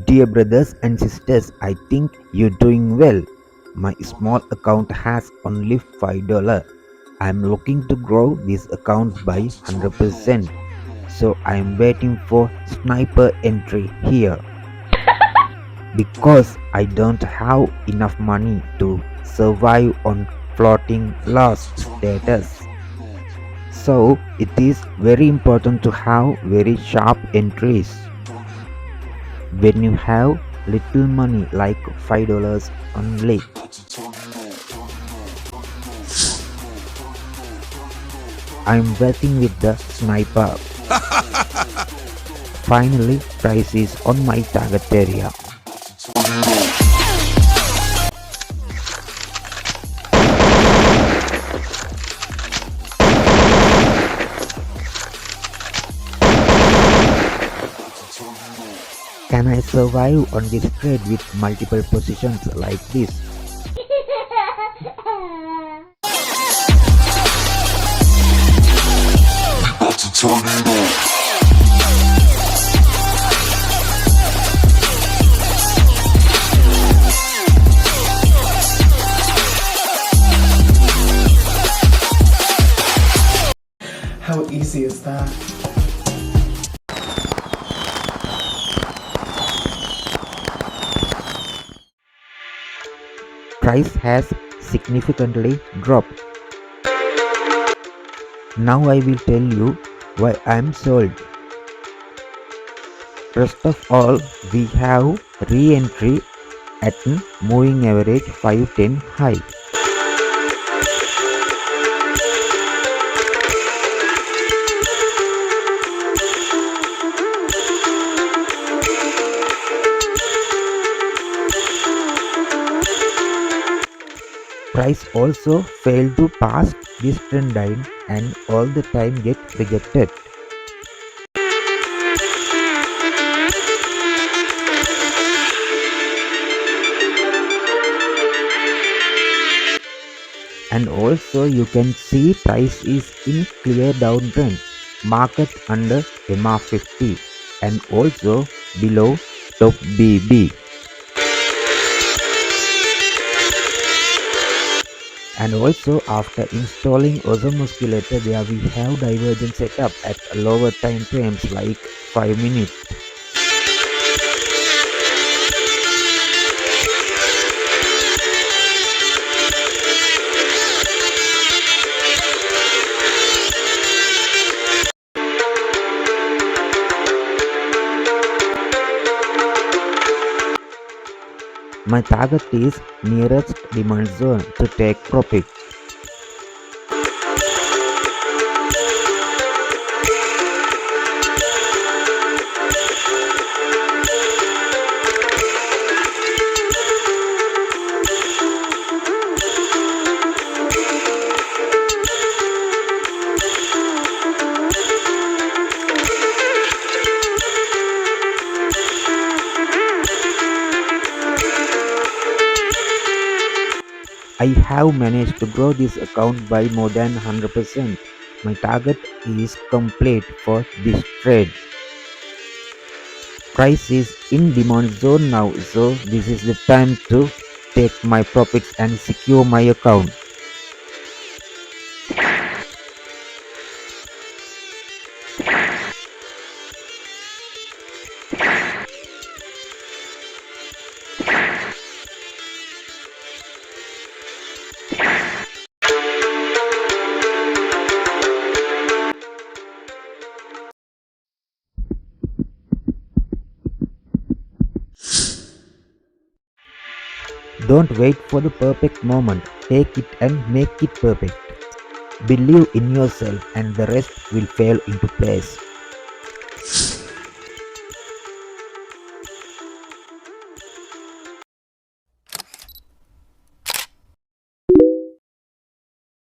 Dear brothers and sisters, I think you're doing well. My small account has only $5. I'm looking to grow this account by 100%. So I'm waiting for sniper entry here because I don't have enough money to survive on floating loss status. So it is very important to have very sharp entries. When you have little money like $5 only. I'm working with the sniper. Finally, price is on my target area. Can I survive on this trade with multiple positions like this? How easy is that? Price has significantly dropped. Now I will tell you why I am sold. First of all, we have re-entry at moving average 510 high. Price also failed to pass this trend line and all the time get rejected. And also you can see price is in clear downtrend, market under MA50 and also below top BB. And also after installing oscillator where we have divergence setup at lower time frames like 5 minutes. My target is nearest demand zone to take profit. I have managed to grow this account by more than 100%. My target is complete for this trade. Price is in demand zone now, so this is the time to take my profits and secure my account. Don't wait for the perfect moment. Take it and make it perfect. Believe in yourself and the rest will fall into place.